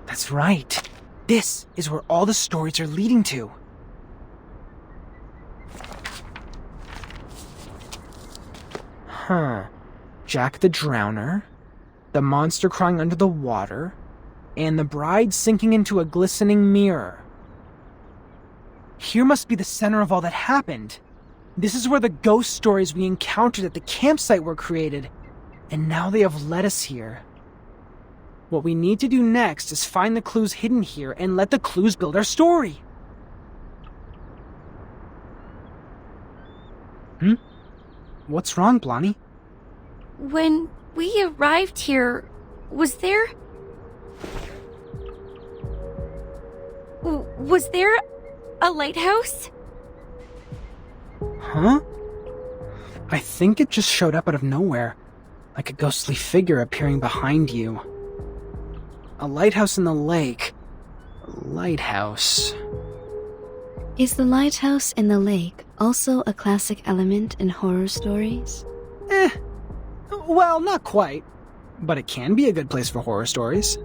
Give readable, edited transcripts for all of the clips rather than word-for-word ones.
That's right. This is where all the stories are leading to. Jack the Drowner, the monster crying under the water, and the bride sinking into a glistening mirror. Here must be the center of all that happened. This is where the ghost stories we encountered at the campsite were created, and now they have led us here. What we need to do next is find the clues hidden here and let the clues build our story. What's wrong, Blondie? When we arrived here, was there a lighthouse? Huh? I think it just showed up out of nowhere, like a ghostly figure appearing behind you. A lighthouse in the lake. A lighthouse. Is the lighthouse in the lake also a classic element in horror stories? Well, not quite. But it can be a good place for horror stories.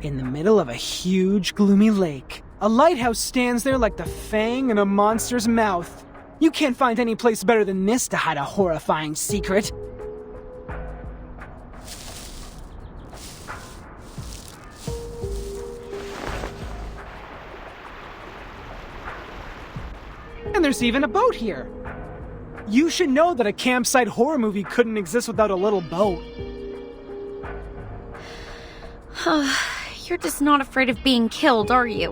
In the middle of a huge, gloomy lake, a lighthouse stands there like the fang in a monster's mouth. You can't find any place better than this to hide a horrifying secret. And there's even a boat here. You should know that a campsite horror movie couldn't exist without a little boat. You're just not afraid of being killed, are you?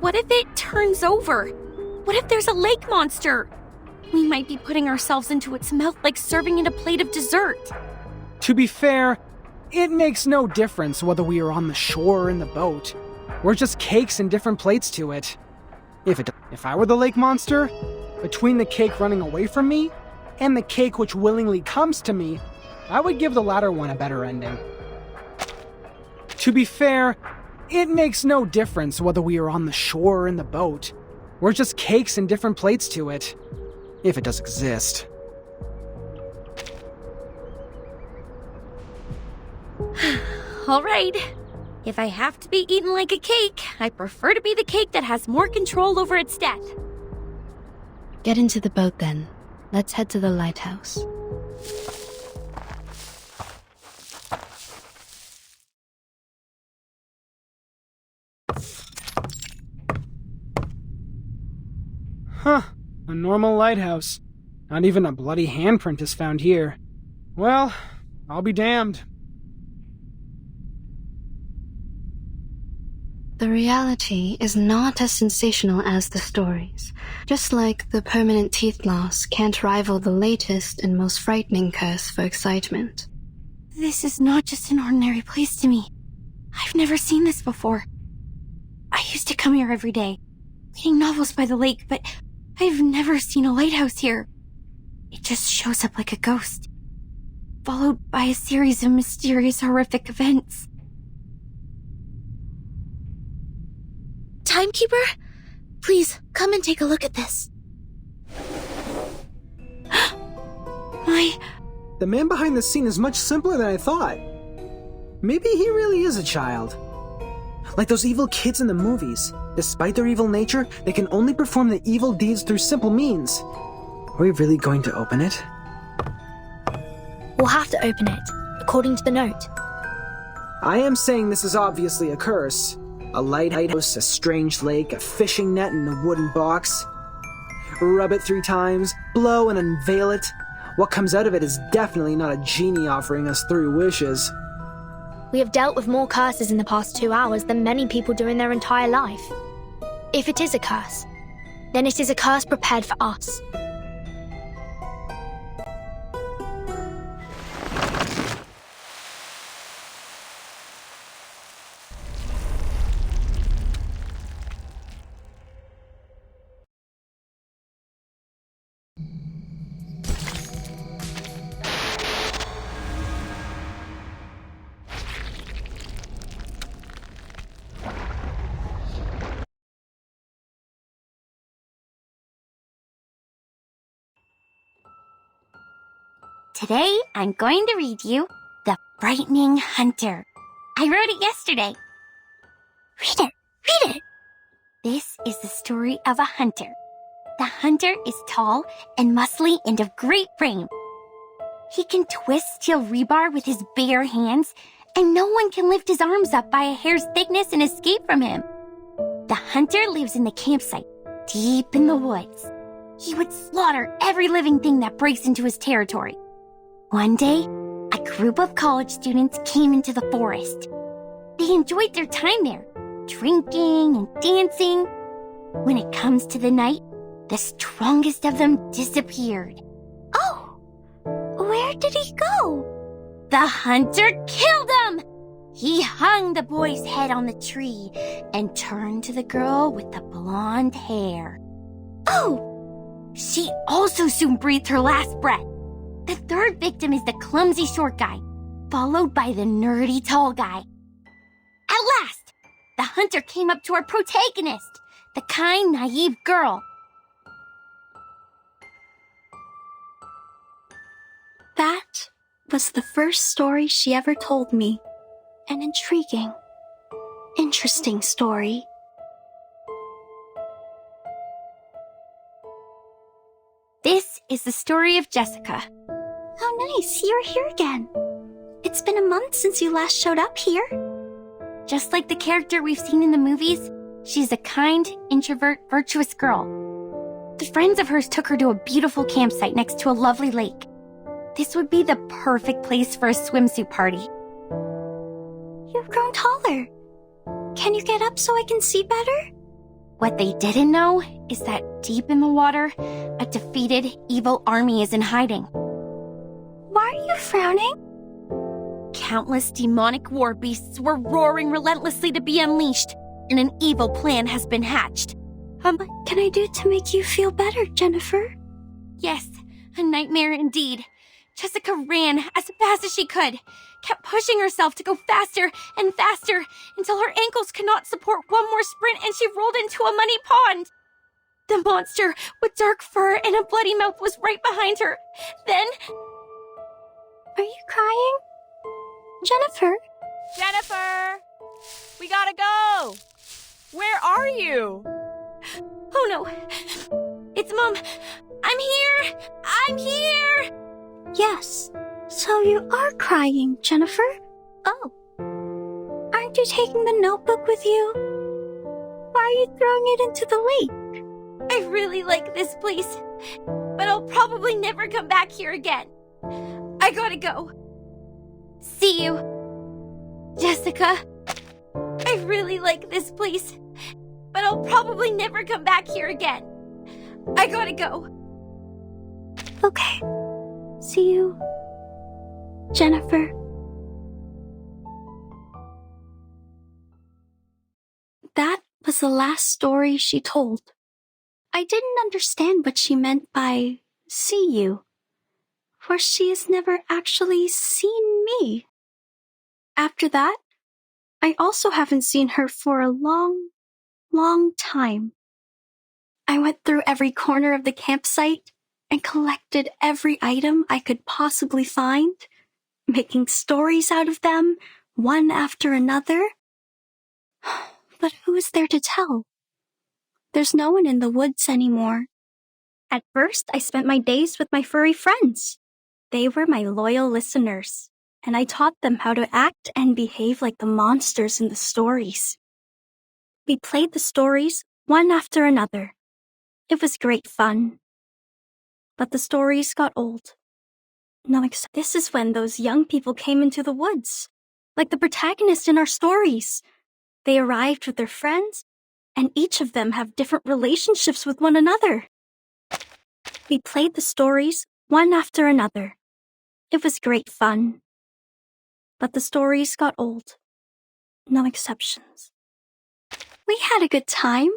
What if it turns over? What if there's a lake monster? We might be putting ourselves into its mouth like serving it a plate of dessert. To be fair, it makes no difference whether we are on the shore or in the boat. We're just cakes and different plates to it. If I were the lake monster, between the cake running away from me and the cake which willingly comes to me, I would give the latter one a better ending. To be fair, it makes no difference whether we are on the shore or in the boat. We're just cakes and different plates to it, if it does exist. All right. If I have to be eaten like a cake, I prefer to be the cake that has more control over its death. Get into the boat then. Let's head to the lighthouse. A normal lighthouse. Not even a bloody handprint is found here. Well, I'll be damned. The reality is not as sensational as the stories. Just like the permanent teeth loss can't rival the latest and most frightening curse for excitement. This is not just an ordinary place to me. I've never seen this before. I used to come here every day, reading novels by the lake, but I've never seen a lighthouse here. It just shows up like a ghost, followed by a series of mysterious, horrific events. Timekeeper? Please, come and take a look at this. The man behind the scene is much simpler than I thought. Maybe he really is a child. Like those evil kids in the movies. Despite their evil nature, they can only perform the evil deeds through simple means. Are we really going to open it? We'll have to open it, according to the note. I am saying this is obviously a curse. A lighthouse, a strange lake, a fishing net, and a wooden box. Rub it 3 times, blow and unveil it. What comes out of it is definitely not a genie offering us 3 wishes. We have dealt with more curses in the past 2 hours than many people do in their entire life. If it is a curse, then it is a curse prepared for us. Today, I'm going to read you The Frightening Hunter. I wrote it yesterday. Read it. This is the story of a hunter. The hunter is tall and muscly and of great frame. He can twist steel rebar with his bare hands, and no one can lift his arms up by a hair's thickness and escape from him. The hunter lives in the campsite, deep in the woods. He would slaughter every living thing that breaks into his territory. One day, a group of college students came into the forest. They enjoyed their time there, drinking and dancing. When it comes to the night, the strongest of them disappeared. Oh, where did he go? The hunter killed him! He hung the boy's head on the tree and turned to the girl with the blonde hair. Oh! She also soon breathed her last breath. The third victim is the clumsy short guy, followed by the nerdy tall guy. At last, the hunter came up to our protagonist, the kind, naive girl. That was the first story she ever told me. An intriguing, interesting story. This is the story of Jessica. How nice, you're here again. It's been a month since you last showed up here. Just like the character we've seen in the movies, she's a kind, introvert, virtuous girl. The friends of hers took her to a beautiful campsite next to a lovely lake. This would be the perfect place for a swimsuit party. You've grown taller. Can you get up so I can see better? What they didn't know is that deep in the water, a defeated, evil army is in hiding. Why are you frowning? Countless demonic war beasts were roaring relentlessly to be unleashed, and an evil plan has been hatched. What can I do to make you feel better, Jennifer? Yes, a nightmare indeed. Jessica ran as fast as she could, kept pushing herself to go faster and faster until her ankles could not support one more sprint and she rolled into a muddy pond. The monster with dark fur and a bloody mouth was right behind her. Then... Are you crying? Jennifer? Jennifer! We gotta go! Where are you? Oh no! It's Mom! I'm here! Yes. So you are crying, Jennifer? Oh. Aren't you taking the notebook with you? Why are you throwing it into the lake? I really like this place, but I'll probably never come back here again. I gotta go. See you, Jessica. I really like this place, but I'll probably never come back here again. I gotta go. Okay. See you, Jennifer. That was the last story she told. I didn't understand what she meant by see you, for she has never actually seen me. After that, I also haven't seen her for a long, long time. I went through every corner of the campsite and collected every item I could possibly find, making stories out of them, one after another. But who is there to tell? There's no one in the woods anymore. At first, I spent my days with my furry friends. They were my loyal listeners, and I taught them how to act and behave like the monsters in the stories. We played the stories one after another. It was great fun. But the stories got old. This is when those young people came into the woods, like the protagonist in our stories. They arrived with their friends, and each of them have different relationships with one another. We played the stories one after another. It was great fun. But the stories got old. No exceptions. We had a good time,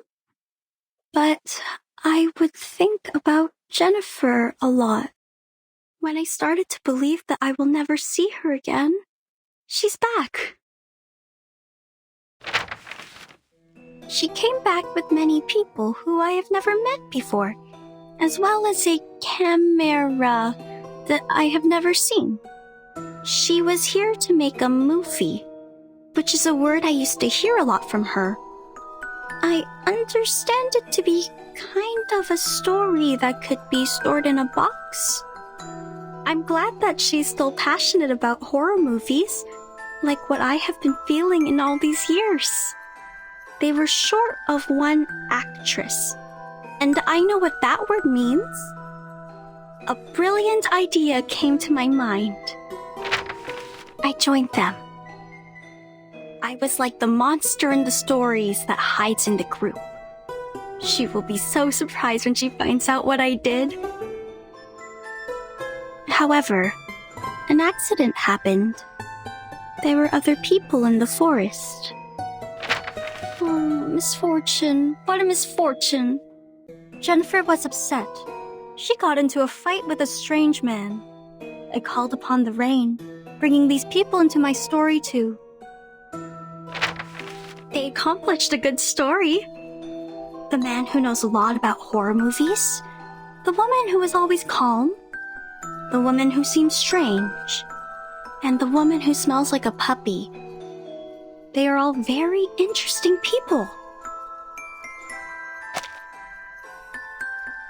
but I would think about Jennifer a lot. When I started to believe that I will never see her again, she's back. She came back with many people who I have never met before, as well as a camera that I have never seen. She was here to make a movie, which is a word I used to hear a lot from her. I understand it to be kind of a story that could be stored in a box. I'm glad that she's still passionate about horror movies, like what I have been feeling in all these years. They were short of one actress, and I know what that word means. A brilliant idea came to my mind. I joined them. I was like the monster in the stories that hides in the group. She will be so surprised when she finds out what I did. However, an accident happened. There were other people in the forest. Oh, misfortune. What a misfortune. Jennifer was upset. She got into a fight with a strange man. I called upon the rain, bringing these people into my story too. They accomplished a good story. The man who knows a lot about horror movies, the woman who is always calm, the woman who seems strange, and the woman who smells like a puppy. They are all very interesting people.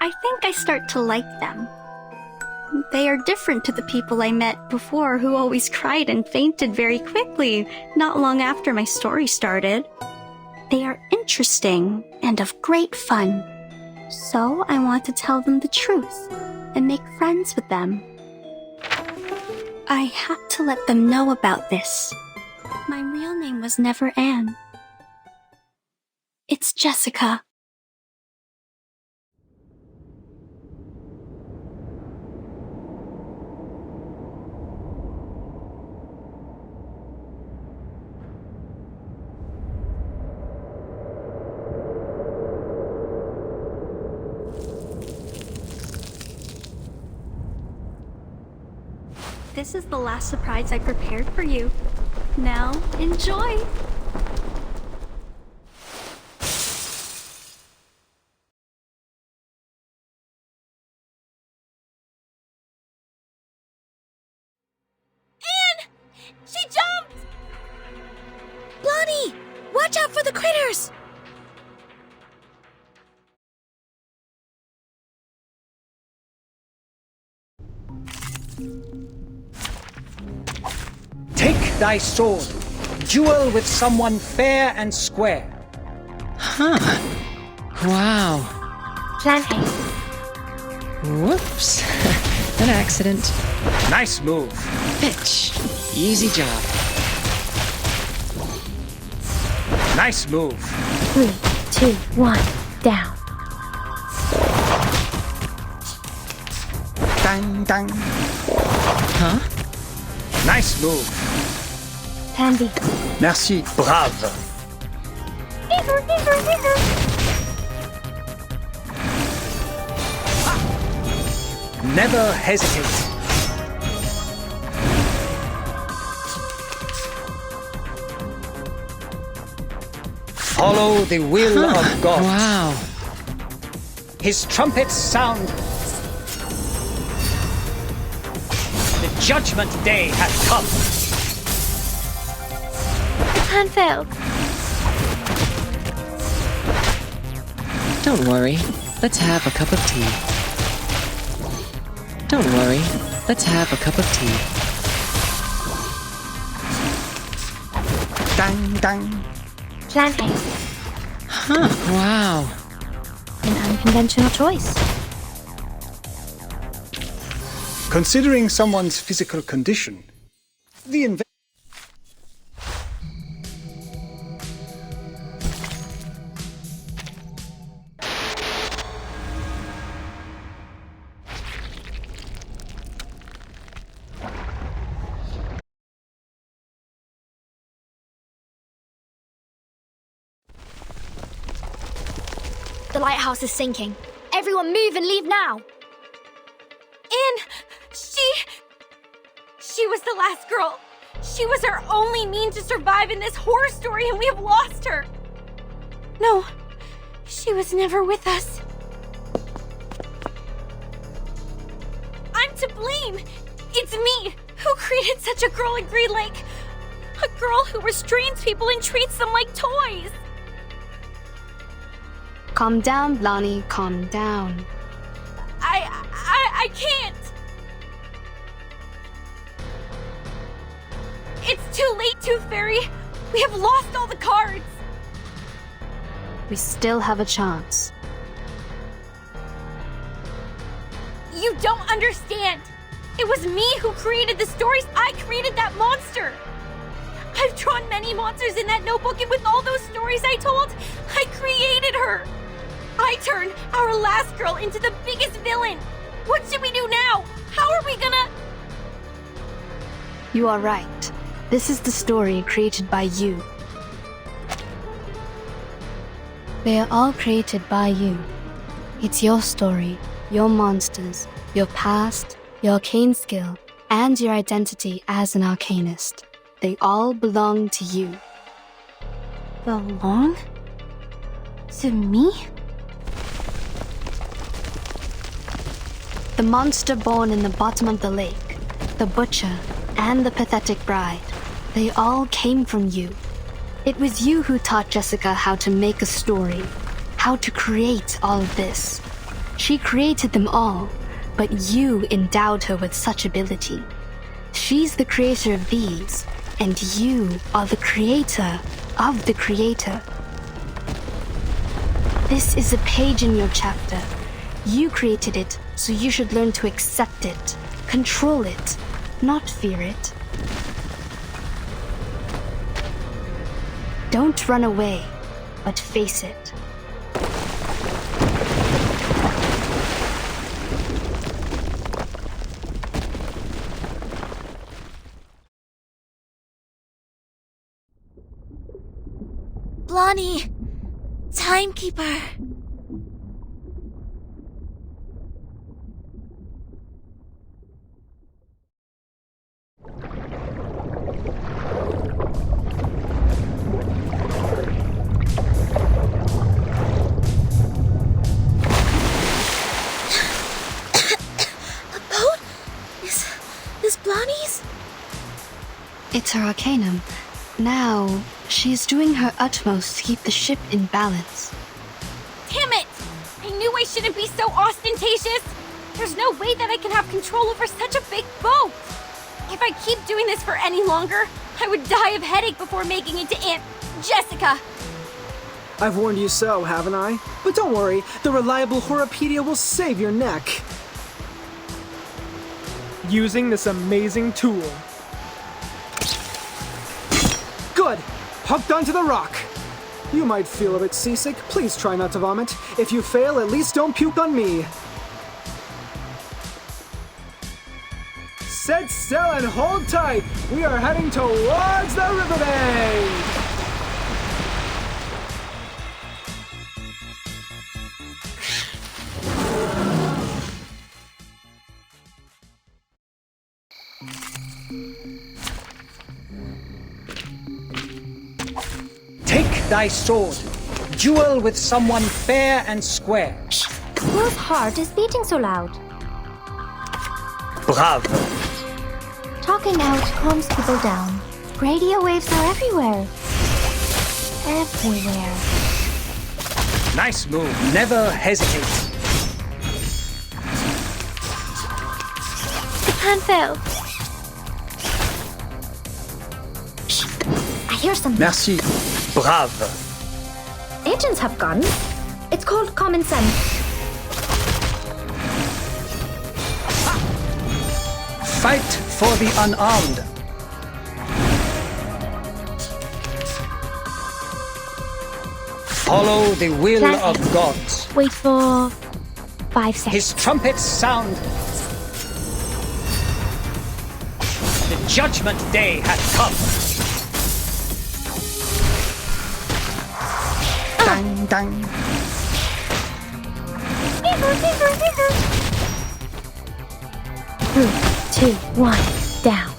I think I start to like them. They are different to the people I met before who always cried and fainted very quickly, not long after my story started. They are interesting and of great fun. So I want to tell them the truth and make friends with them. I had to let them know about this. My real name was never Anne. It's Jessica. This is the last surprise I prepared for you. Now, enjoy! Anne! She jumped! Blondie! Watch out for the critters! Take thy sword, duel with someone fair and square. Huh. Wow. Plan A. Whoops. An accident. Nice move. Bitch. Easy job. Nice move. 3, 2, 1, down. Dang, dang. Huh? Nice move. Plan B. Merci. Brave. Never hesitate. Follow the will of God. Wow. His trumpets sound. The judgment day has come. The plan failed. Don't worry. Let's have a cup of tea. Don't worry. Let's have a cup of tea. Dang, dang. Plan A. Huh. Wow. An unconventional choice. Considering someone's physical condition, the The lighthouse is sinking. Everyone move and leave now. Anne! She was the last girl. She was our only means to survive in this horror story, and we have lost her. No, she was never with us. I'm to blame. name! It's me! Who created such a girl in Green Lake? A girl who restrains people and treats them like toys! Calm down, Blondie, calm down. I can't! It's too late, Tooth Fairy! We have lost all the cards! We still have a chance. You don't understand! It was me who created the stories. I created that monster! I've drawn many monsters in that notebook, and with all those stories I told, I created her! I turned our last girl into the biggest villain! What should we do now? How are we gonna... You are right. This is the story created by you. They are all created by you. It's your story, your monsters, your past, your arcane skill, and your identity as an arcanist. They all belong to you. Belong? To me? The monster born in the bottom of the lake, the butcher, and the pathetic bride, they all came from you. It was you who taught Jessica how to make a story, how to create all of this. She created them all, but you endowed her with such ability. She's the creator of these, and you are the creator of the creator. This is a page in your chapter. You created it, so you should learn to accept it, control it, not fear it. Don't run away, but face it. Blondie! Timekeeper! Blondie's? It's her arcanum. Now, she's doing her utmost to keep the ship in balance. Damn it! I knew I shouldn't be so ostentatious! There's no way that I can have control over such a big boat! If I keep doing this for any longer, I would die of headache before making it to Aunt Jessica! I've warned you so, haven't I? But don't worry, the reliable Horopedia will save your neck. Using this amazing tool. Good! Hooked onto the rock! You might feel a bit seasick. Please try not to vomit. If you fail, at least don't puke on me. Set still and hold tight! We are heading towards the riverbank! Take thy sword. Duel with someone fair and square. Whose heart is beating so loud? Bravo. Talking out calms people down. Radio waves are everywhere. Everywhere. Nice move. Never hesitate. The plan failed. I hear something. Merci. Brave. Agents have guns. It's called common sense. Fight for the unarmed. Follow the will of gods. Wait for 5 seconds. His trumpets sound. The judgment day hath come. Dang, dang. 3, 2, 1, down.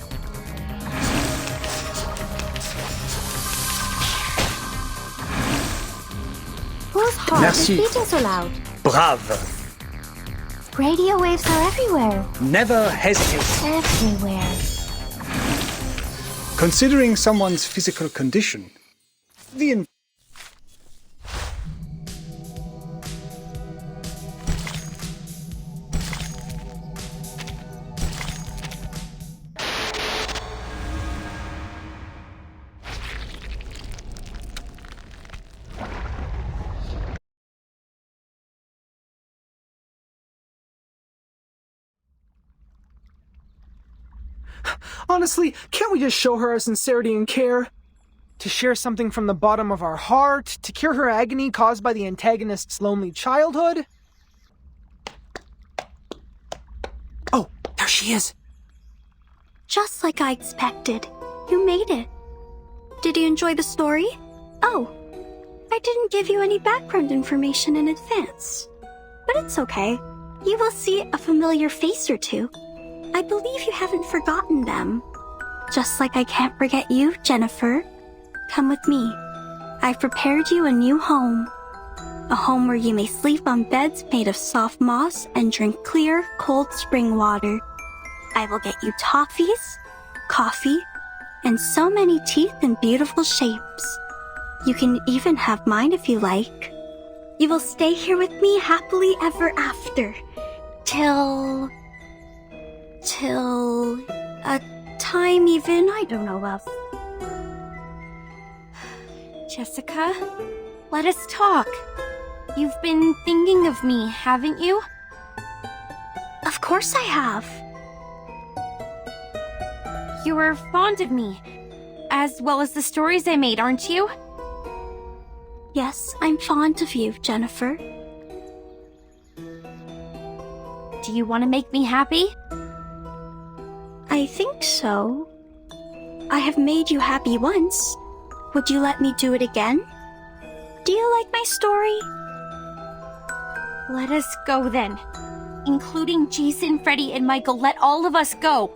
Whose heart Merci. is beating so loud? Brave. Radio waves are everywhere. Never hesitate. Everywhere. Considering someone's physical condition, the Honestly, can't we just show her our sincerity and care? To share something from the bottom of our heart, to cure her agony caused by the antagonist's lonely childhood? Oh, there she is. Just like I expected. You made it. Did you enjoy the story? Oh, I didn't give you any background information in advance. But it's okay. You will see a familiar face or two. I believe you haven't forgotten them. Just like I can't forget you, Jennifer. Come with me. I've prepared you a new home. A home where you may sleep on beds made of soft moss and drink clear, cold spring water. I will get you toffees, coffee, and so many teeth in beautiful shapes. You can even have mine if you like. You will stay here with me happily ever after. Till a time even I don't know of. Jessica, let us talk. You've been thinking of me, haven't you? Of course I have. You are fond of me, as well as the stories I made, aren't you? Yes, I'm fond of you, Jennifer. Do you want to make me happy? I think so. I have made you happy once. Would you let me do it again? Do you like my story? Let us go then. Including Jason, Freddy, and Michael, let all of us go.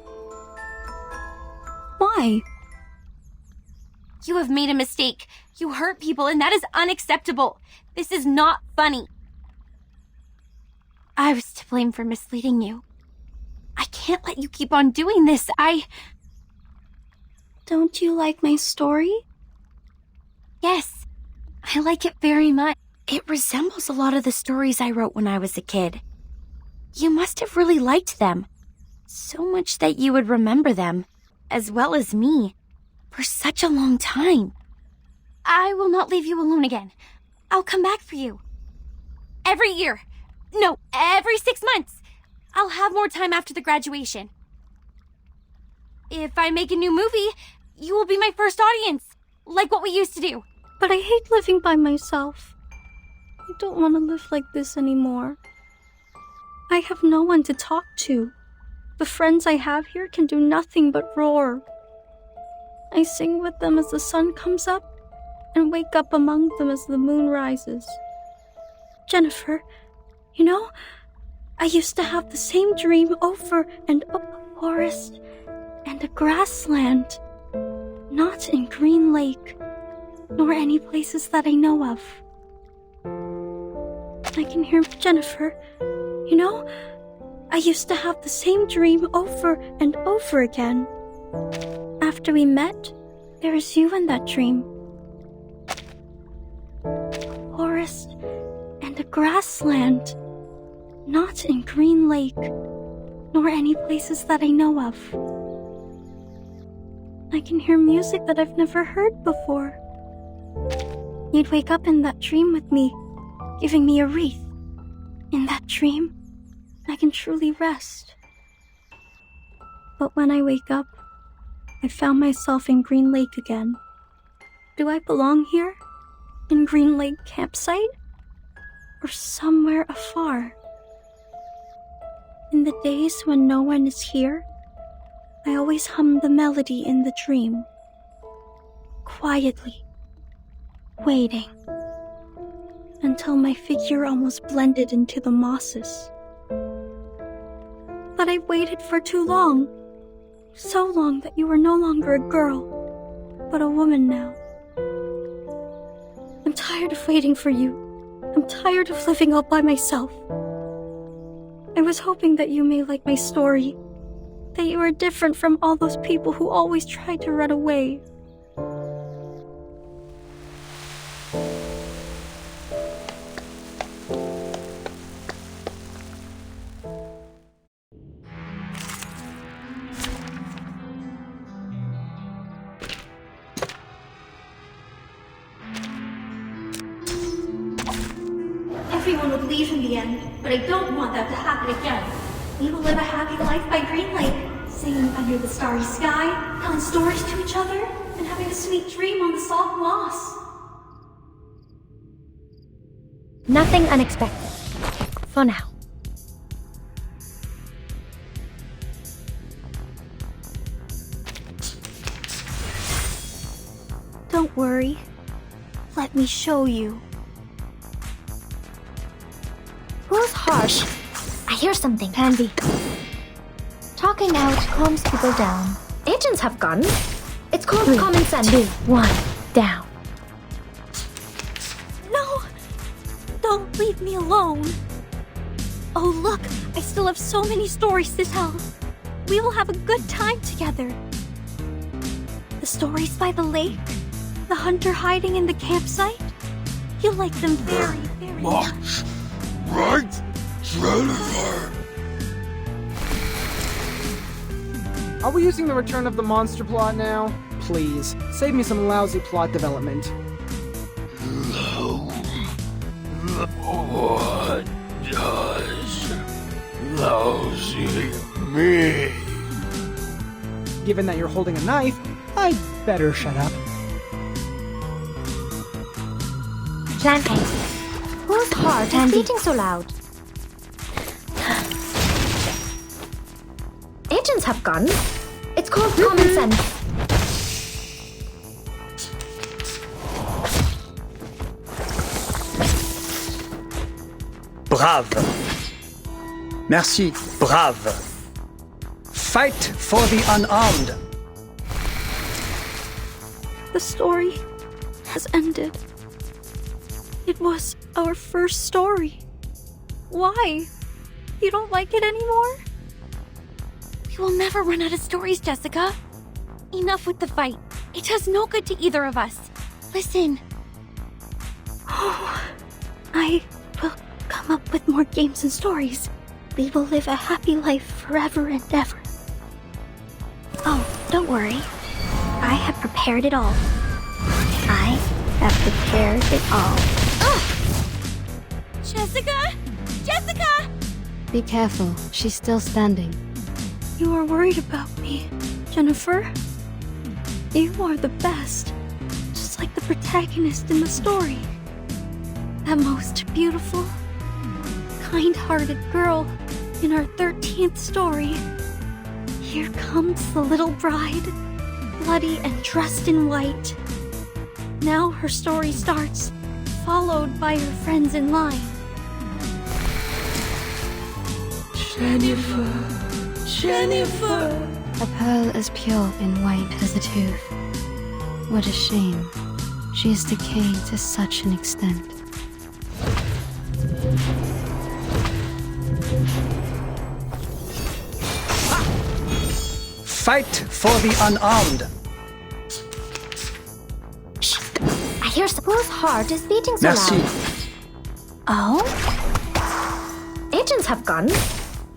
Why? You have made a mistake. You hurt people, and that is unacceptable. This is not funny. I was to blame for misleading you. I can't let you keep on doing this. Don't you like my story? Yes, I like it very much. It resembles a lot of the stories I wrote when I was a kid. You must have really liked them. So much that you would remember them, as well as me, for such a long time. I will not leave you alone again. I'll come back for you. Every year. No, every 6 months. I'll have more time after the graduation. If I make a new movie, you will be my first audience, like what we used to do. But I hate living by myself. I don't want to live like this anymore. I have no one to talk to. The friends I have here can do nothing but roar. I sing with them as the sun comes up and wake up among them as the moon rises. Jennifer, you know, I used to have the same dream over and over. A forest and a grassland. Not in Green Lake, nor any places that I know of. I can hear Jennifer. You know, I used to have the same dream over and over again. After we met, there was you in that dream. A forest and a grassland. Not in Green Lake, nor any places that I know of. I can hear music that I've never heard before. You'd wake up in that dream with me, giving me a wreath. In that dream, I can truly rest. But when I wake up, I found myself in Green Lake again. Do I belong here? In Green Lake campsite? Or somewhere afar? In the days when no one is here, I always hum the melody in the dream. Quietly. Waiting. Until my figure almost blended into the mosses. But I waited for too long. So long that you were no longer a girl, but a woman now. I'm tired of waiting for you. I'm tired of living all by myself. I was hoping that you may like my story. That you are different from all those people who always tried to run away. Everyone would leave in the end, but I don't want that to happen again. We will live a happy life by Green Lake, singing under the starry sky, telling stories to each other, and having a sweet dream on the soft moss. Nothing unexpected. For now. Don't worry. Let me show you. Who's harsh? I hear something. Pansy. Talking out calms people down. Agents have guns. It's called common sense. 2, 1, down. No! Don't leave me alone. Oh, look! I still have so many stories to tell. We will have a good time together. The stories by the lake, the hunter hiding in the campsite. You'll like them very, very much. Right, Jennifer? Are we using the Return of the Monster plot now? Please, save me some lousy plot development. What does lousy mean? Given that you're holding a knife, I'd better shut up. Plan A. Whose heart is beating so loud? Agents have guns. It's called common sense. Brave. Merci, brave. Fight for the unarmed. The story has ended. It was our first story. Why? You don't like it anymore? We will never run out of stories, Jessica. Enough with the fight. It does no good to either of us. Listen. Oh, I will come up with more games and stories. We will live a happy life forever and ever. Oh, don't worry. I have prepared it all. I have prepared it all. Jessica! Jessica! Be careful, she's still standing. You are worried about me, Jennifer. You are the best, just like the protagonist in the story. That most beautiful, kind-hearted girl in our 13th story. Here comes the little bride, bloody and dressed in white. Now her story starts, followed by her friends in line. Jennifer. Jennifer. A pearl as pure and white as a tooth. What a shame. She is decaying to such an extent. Fight for the unarmed. I hear whose heart is beating so Merci. loud. Oh? Agents have guns.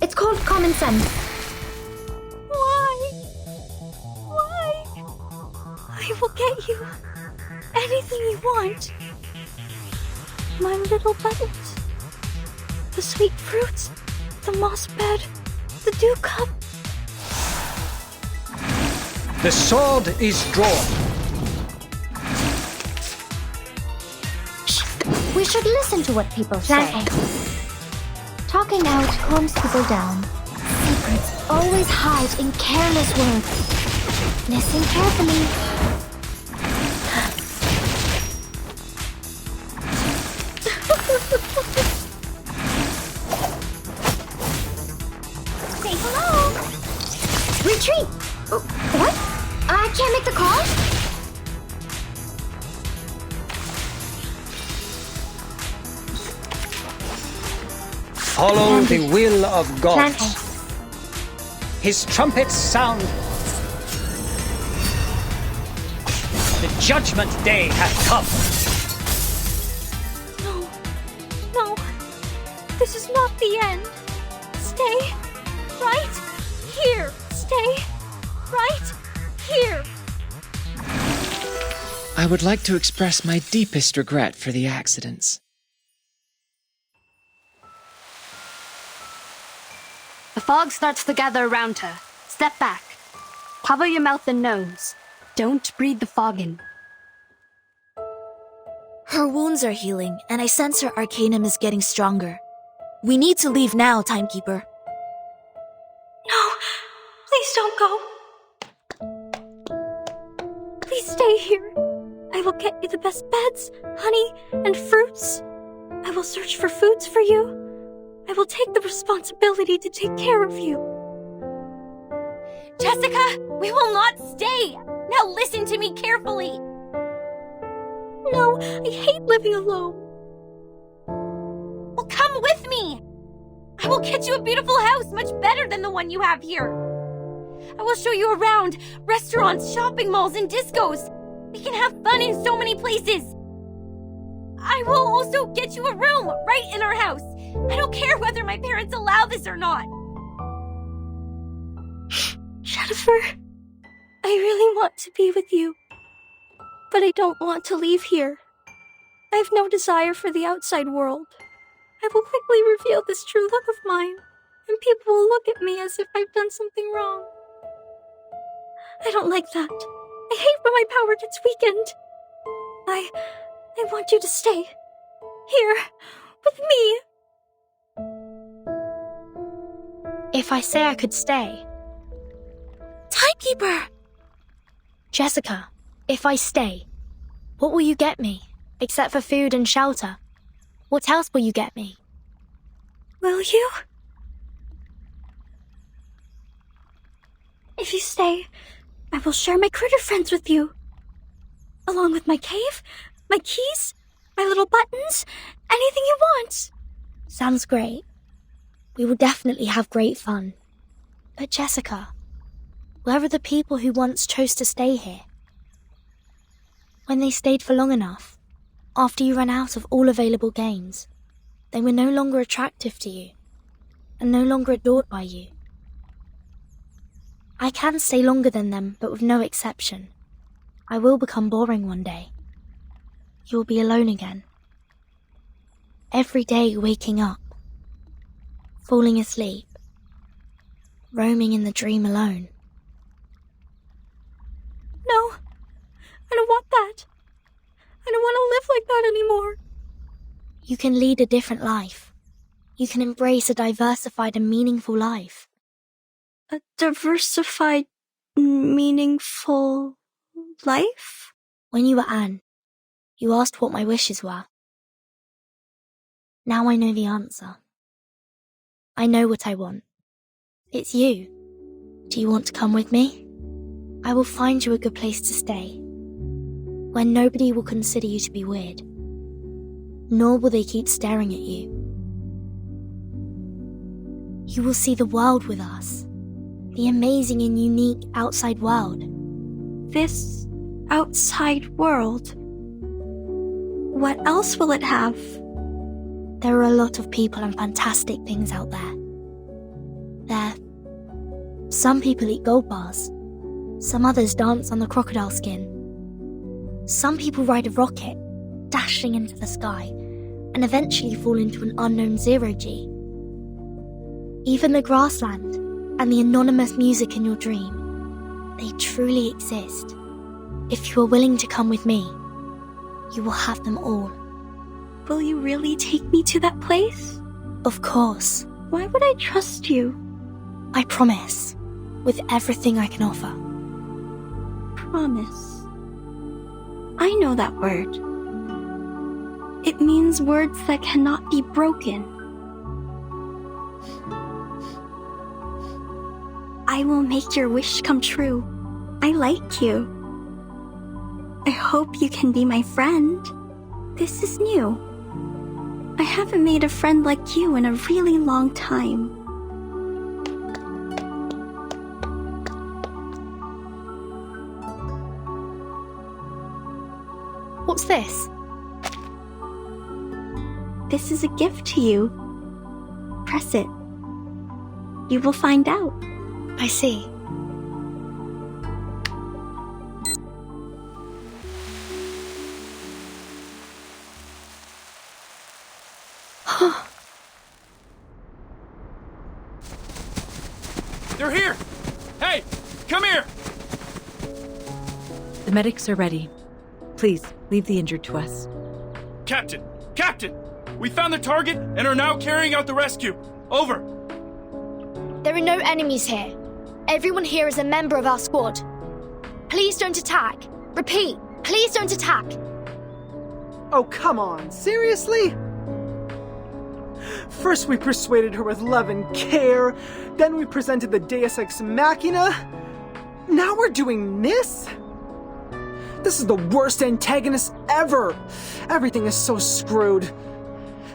It's called common sense. Why? Why? I will get you anything you want. My little buttons. The sweet fruits. The moss bed. The dew cup. The sword is drawn. We should listen to what people say. Talking out calms people down. Secrets always hide in careless words. Listen carefully. Say hello. Retreat! What? I can't make the call? Follow the will of God. Plan A. His trumpets sound. The judgment day hath come. No. This is not the end. Stay right here. Stay right here. I would like to express my deepest regret for the accidents. The fog starts to gather around her. Step back. Cover your mouth and nose. Don't breathe the fog in. Her wounds are healing, and I sense her arcanum is getting stronger. We need to leave now, Timekeeper. No, please don't go. Please stay here. I will get you the best beds, honey, and fruits. I will search for foods for you. I will take the responsibility to take care of you. Jessica, we will not stay! Now listen to me carefully! No, I hate living alone. Well, come with me! I will get you a beautiful house much better than the one you have here. I will show you around restaurants, shopping malls, and discos. We can have fun in so many places. I will also get you a room right in our house. I don't care whether my parents allow this or not. Jennifer, I really want to be with you. But I don't want to leave here. I have no desire for the outside world. I will quickly reveal this true love of mine, and people will look at me as if I've done something wrong. I don't like that. I hate when my power gets weakened. I want you to stay. Here, with me. If I say I could stay... Timekeeper! Jessica, if I stay, what will you get me, except for food and shelter? What else will you get me? Will you? If you stay, I will share my critter friends with you. Along with my cave, my keys, my little buttons, anything you want. Sounds great. We will definitely have great fun. But Jessica, where are the people who once chose to stay here? When they stayed for long enough, after you ran out of all available games, they were no longer attractive to you, and no longer adored by you. I can stay longer than them, but with no exception. I will become boring one day. You will be alone again. Every day waking up, falling asleep, roaming in the dream alone. No, I don't want that. I don't want to live like that anymore. You can lead a different life. You can embrace a diversified and meaningful life. A diversified, meaningful life? When you were Anne, you asked what my wishes were. Now I know the answer. I know what I want. It's you. Do you want to come with me? I will find you a good place to stay, where nobody will consider you to be weird, nor will they keep staring at you. You will see the world with us, the amazing and unique outside world. This outside world? What else will it have? There are a lot of people and fantastic things out there. Some people eat gold bars. Some others dance on the crocodile skin. Some people ride a rocket, dashing into the sky, and eventually fall into an unknown zero-G. Even the grassland and the anonymous music in your dream, they truly exist. If you are willing to come with me, you will have them all. Will you really take me to that place? Of course. Why would I trust you? I promise, with everything I can offer. Promise. I know that word. It means words that cannot be broken. I will make your wish come true. I like you. I hope you can be my friend. This is new. I haven't made a friend like you in a really long time. What's this? This is a gift to you. Press it. You will find out. I see. They're here! Hey, come here! The medics are ready. Please, leave the injured to us. Captain! Captain! We found the target and are now carrying out the rescue. Over. There are no enemies here. Everyone here is a member of our squad. Please don't attack. Repeat, please don't attack. Oh, come on. Seriously? First we persuaded her with love and care, then we presented the Deus Ex Machina. Now we're doing this? This is the worst antagonist ever. Everything is so screwed.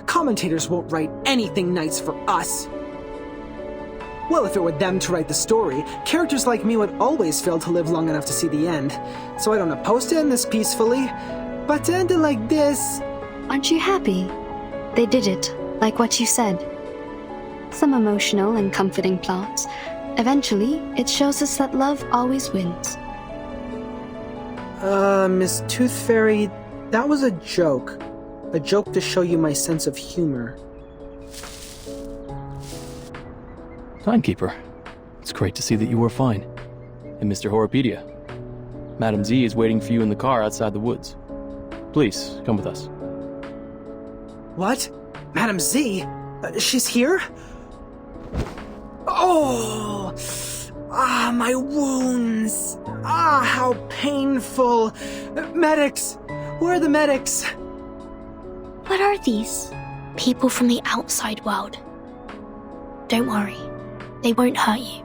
Commentators won't write anything nice for us. Well, if it were them to write the story, characters like me would always fail to live long enough to see the end. So I don't oppose to end this peacefully, but to end it like this... Aren't you happy? They did it, like what you said. Some emotional and comforting plots. Eventually, it shows us that love always wins. Miss Tooth Fairy, that was a joke. A joke to show you my sense of humor. Timekeeper, it's great to see that you are fine. And Mr. Horopedia, Madam Z is waiting for you in the car outside the woods. Please, come with us. What? Madam Z? She's here? Oh! Ah, my wounds! Ah, how painful! Medics! Where are the medics? What are these? People from the outside world. Don't worry. They won't hurt you.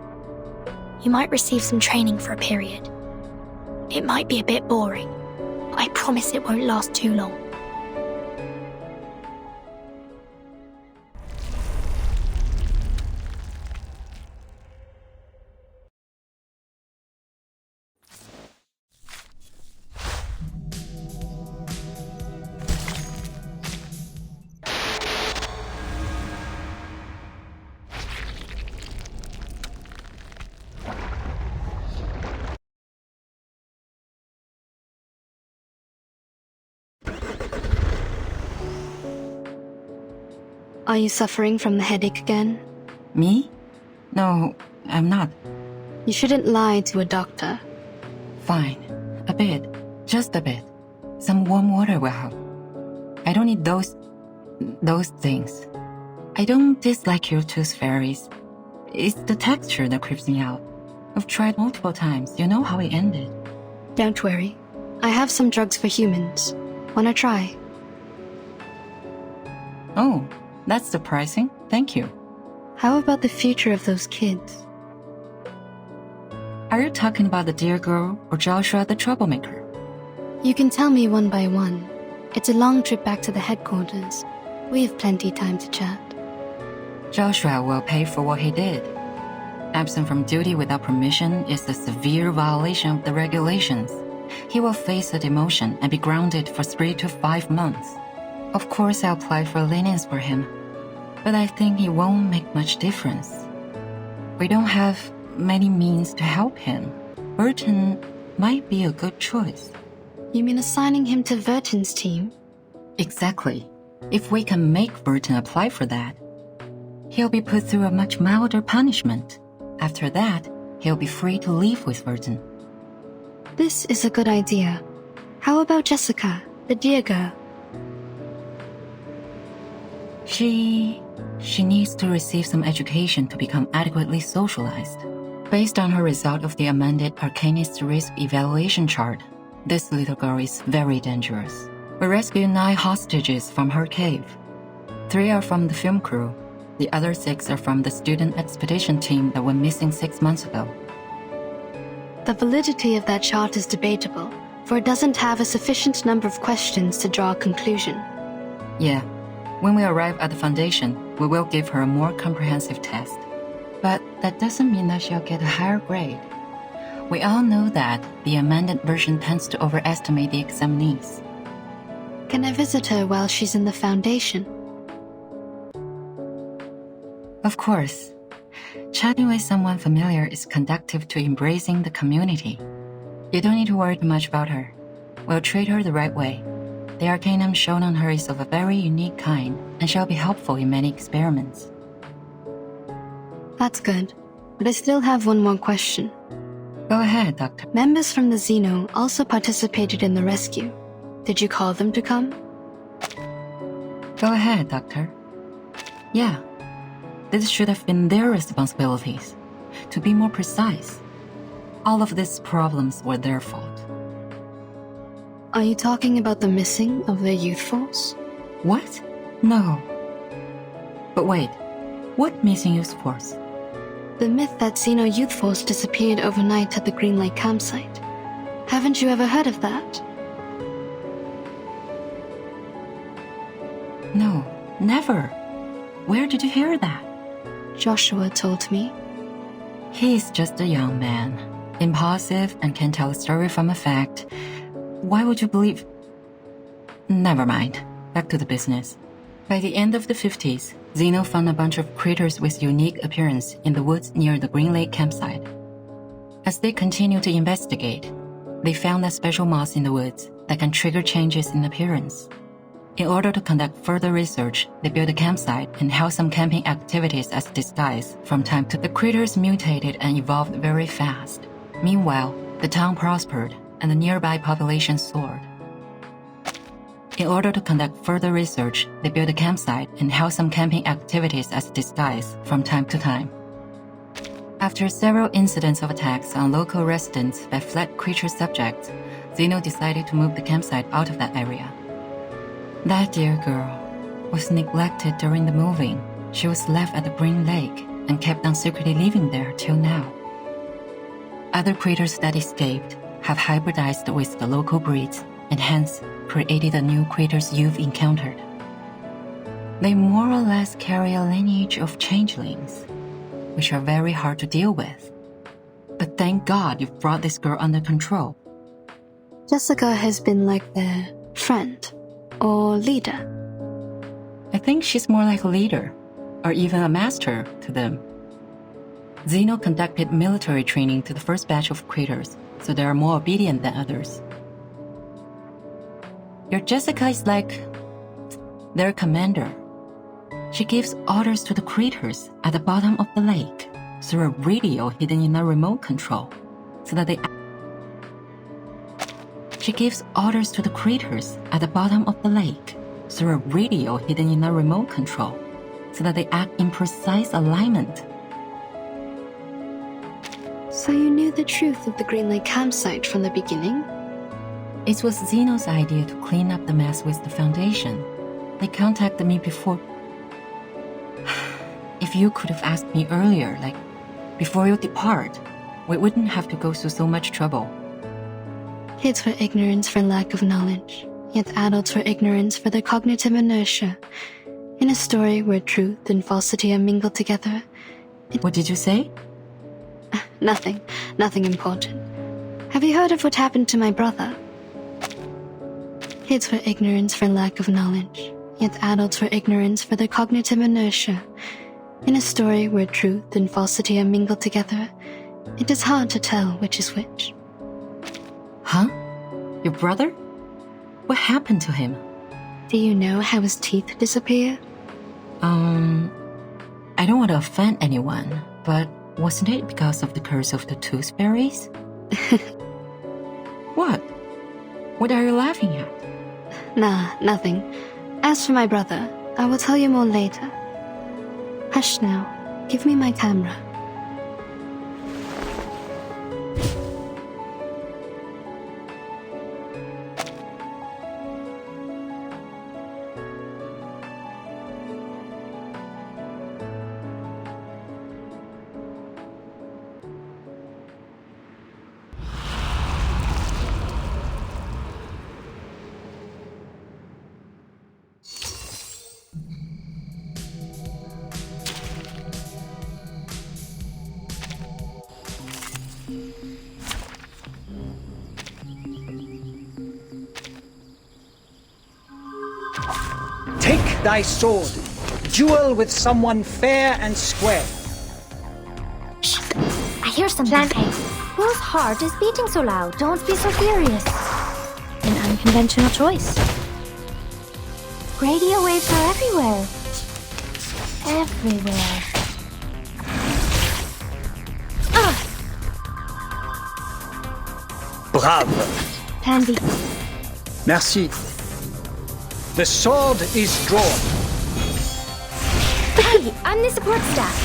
You might receive some training for a period. It might be a bit boring, but I promise it won't last too long. Are you suffering from the headache again? Me? No, I'm not. You shouldn't lie to a doctor. Fine. A bit. Just a bit. Some warm water will help. I don't need those things. I don't dislike your tooth fairies. It's the texture that creeps me out. I've tried multiple times. You know how it ended. Don't worry. I have some drugs for humans. Wanna try? Oh, that's surprising. Thank you. How about the future of those kids? Are you talking about the dear girl or Joshua the troublemaker? You can tell me one by one. It's a long trip back to the headquarters. We have plenty time to chat. Joshua will pay for what he did. Absent from duty without permission is a severe violation of the regulations. He will face a demotion and be grounded for 3 to 5 months. Of course, I'll apply for lenience for him, but I think it won't make much difference. We don't have many means to help him. Burton might be a good choice. You mean assigning him to Verton's team? Exactly. If we can make Burton apply for that, he'll be put through a much milder punishment. After that, he'll be free to leave with Burton. This is a good idea. How about Jessica, the dear girl? She needs to receive some education to become adequately socialized. Based on her result of the amended Arcanist Risk Evaluation Chart, this little girl is very dangerous. We rescued 9 hostages from her cave. 3 are from the film crew. The other 6 are from the student expedition team that went missing 6 months ago. The validity of that chart is debatable, for it doesn't have a sufficient number of questions to draw a conclusion. Yeah, When we arrive at the foundation, we will give her a more comprehensive test. But that doesn't mean that she'll get a higher grade. We all know that the amended version tends to overestimate the examinees. Can I visit her while she's in the foundation? Of course. Chatting with someone familiar is conducive to embracing the community. You don't need to worry too much about her. We'll treat her the right way. The arcanum shown on her is of a very unique kind and shall be helpful in many experiments. That's good. But I still have one more question. Go ahead, Doctor. Members from the Xeno also participated in the rescue. Did you call them to come? Go ahead, Doctor. Yeah. This should have been their responsibilities. To be more precise, all of these problems were their fault. Are you talking about the missing of the youth force? What? No. But wait, what missing youth force? The myth that Xeno youth force disappeared overnight at the Green Lake campsite. Haven't you ever heard of that? No, never. Where did you hear that? Joshua told me. He's just a young man, impulsive and can tell a story from a fact. Why would you believe? Never mind. Back to the business. By the end of the 50s, Xeno found a bunch of critters with unique appearance in the woods near the Green Lake campsite. As they continued to investigate, they found a special moss in the woods that can trigger changes in appearance. In order to conduct further research, they built a campsite and held some camping activities as disguise. From time to time, the critters mutated and evolved very fast. Meanwhile, the town prospered and the nearby population soared. In order to conduct further research, they built a campsite and held some camping activities as disguise from time to time. After several incidents of attacks on local residents by fled creature subjects, Xeno decided to move the campsite out of that area. That dear girl was neglected during the moving. She was left at the Green Lake and kept on secretly living there till now. Other critters that escaped have hybridized with the local breeds and hence created the new critters you've encountered. They more or less carry a lineage of changelings, which are very hard to deal with. But thank God you've brought this girl under control. Jessica has been like their friend or leader. I think she's more like a leader, or even a master to them. Xeno conducted military training to the first batch of critters, so they are more obedient than others. Your Jessica is like their commander. She gives orders to the critters at the bottom of the lake through a radio hidden in a remote control, so that they She gives orders to the critters at the bottom of the lake through a radio hidden in a remote control, so that they act in precise alignment. So you knew the truth of the Green Lake campsite from the beginning? It was Xeno's idea to clean up the mess with the Foundation. They contacted me before. If you could have asked me earlier, like before you depart, we wouldn't have to go through so much trouble. Kids were ignorance for lack of knowledge, yet adults were ignorance for their cognitive inertia. In a story where truth and falsity are mingled together. What did you say? Nothing important. Have you heard of what happened to my brother? Kids were ignorance for lack of knowledge, yet adults were ignorance for their cognitive inertia. In a story where truth and falsity are mingled together, it is hard to tell which is which. Huh? Your brother? What happened to him? Do you know how his teeth disappeared? I don't want to offend anyone, but wasn't it because of the curse of the tooth fairies? What? What are you laughing at? Nah, nothing. As for my brother, I will tell you more later. Hush now. Give me my camera. Take thy sword. Duel with someone fair and square. I hear something. Plan A. Whose heart is beating so loud? Don't be so furious. An unconventional choice. Radio waves are everywhere. Everywhere. Brave. Plan B. Merci. The sword is drawn. Hey, I'm the support staff.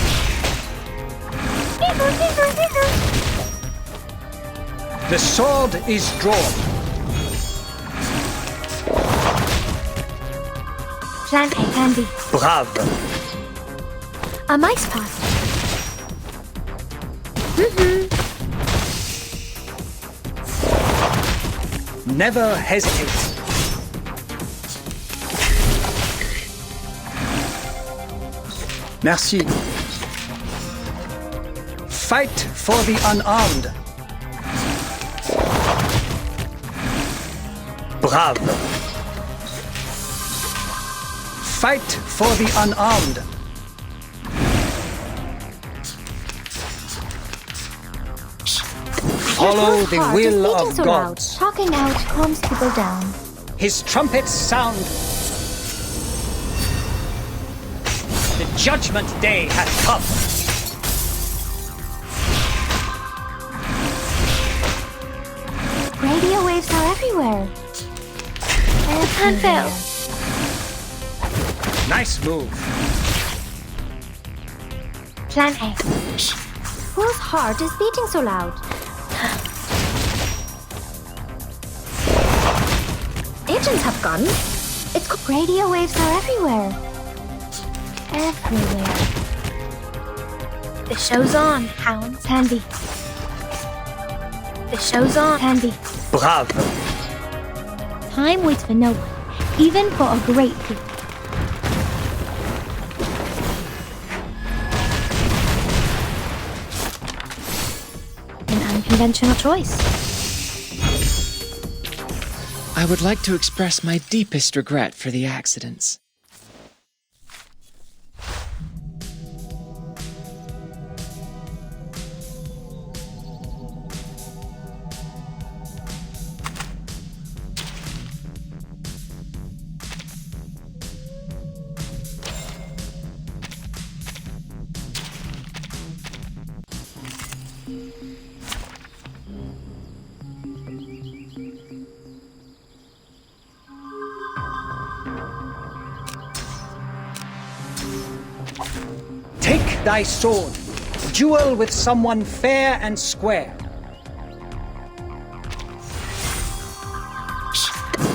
The sword is drawn. Plan A, Plan B. Brave. A mice pass. Never hesitate. Merci. Fight for the unarmed. Brave. Fight for the unarmed. Follow the will of gods. Talking out calms people down. His trumpets sound. The judgment day has come. Radio waves are everywhere. Can't fail. Nice move. Plan A. Whose heart is beating so loud? Agents have guns. It's radio waves are everywhere. Everywhere. The show's on, hounds. Handy. The show's on. Handy. Brave. Time waits for no one, even for a great people. An unconventional choice. I would like to express my deepest regret for the accidents. Take thy sword. Duel with someone fair and square.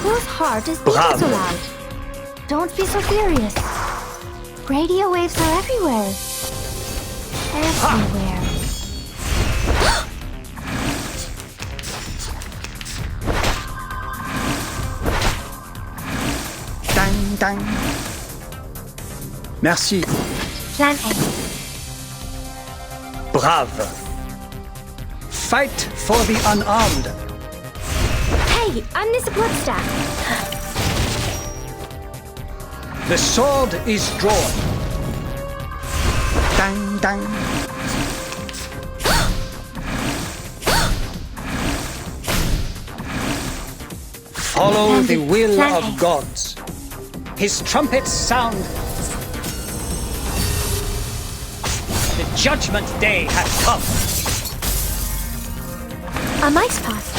Whose heart is beating so loud? Don't be so furious. Radio waves are everywhere. Everywhere. Dang, dang. Merci. Plan A. Brave. Fight for the unarmed. Hey, I'm the support staff. The sword is drawn. Dang, dang. Follow the will of gods. His trumpets sound. The judgment day has come. A mice pass.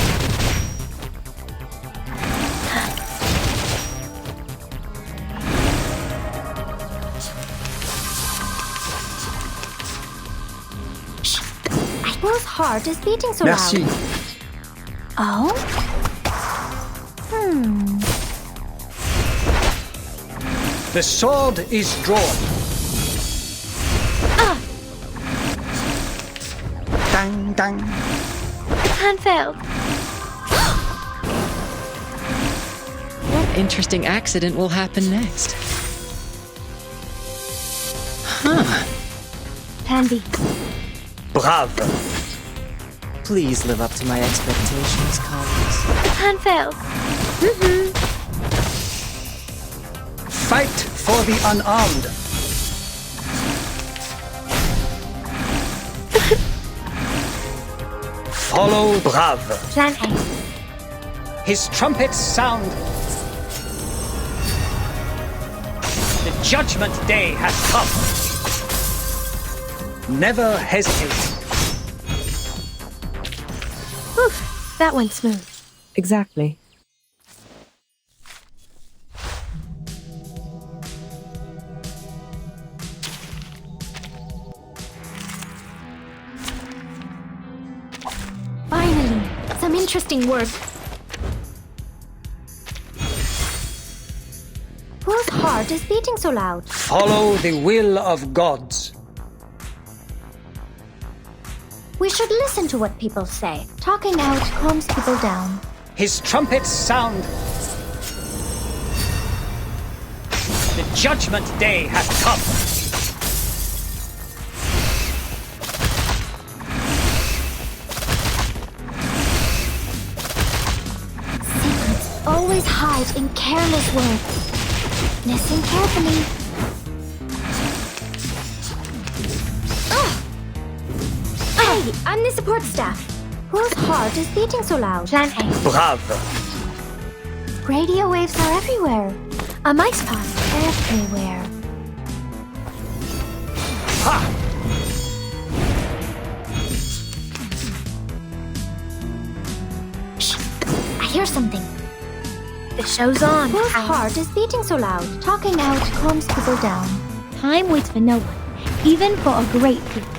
Whose heart is beating so Merci. loud? Oh? The sword is drawn. Dang, dang. Can't fail. What interesting accident will happen next? Huh. Handy. Brave. Please live up to my expectations, colleagues. Can't fail. Fight for the unarmed. Follow Brave. Plan A. His trumpets sound. The judgment day has come. Never hesitate. Whew, that went smooth. Exactly. Finally, some interesting work. Whose heart is beating so loud? Follow the will of gods. We should listen to what people say. Talking out calms people down. His trumpets sound. The judgment day has come. Secrets always hide in careless words. Listen carefully. Hey, I'm the support staff. Whose heart is beating so loud? Plan A. Brave. Radio waves are everywhere. A mice path everywhere. Ha! Shh! I hear something. The show's on. Whose heart is beating so loud? Talking out calms people down. Time waits for no one, even for a great people.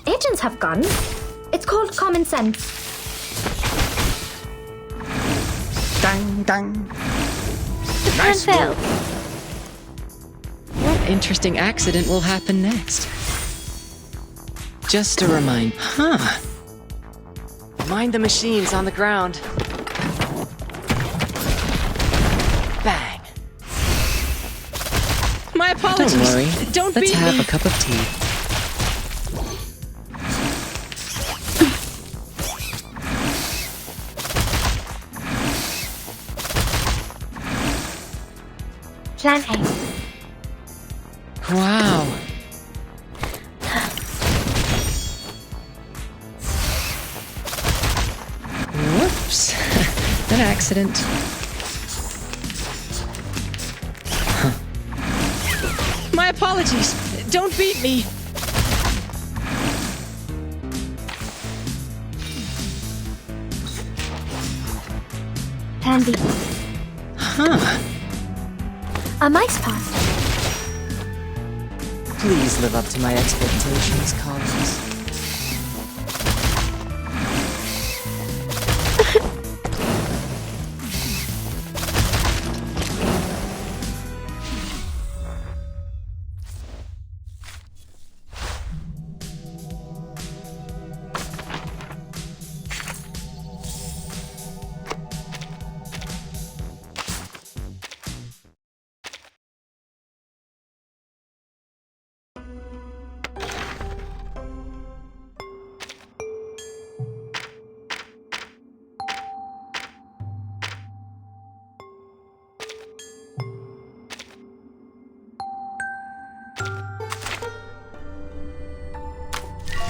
Agents have guns. It's called common sense. Dang, dang. The plan failed. What interesting accident will happen next? Just a reminder. Huh. Mind the machines on the ground. Bang. My apologies. Don't worry. Don't Let's beat have me. a cup of tea. Plan A. Wow. Whoops. An accident. Huh. My apologies. Don't beat me. Plan B. Huh. A mice path. Please live up to my expectations, Collins.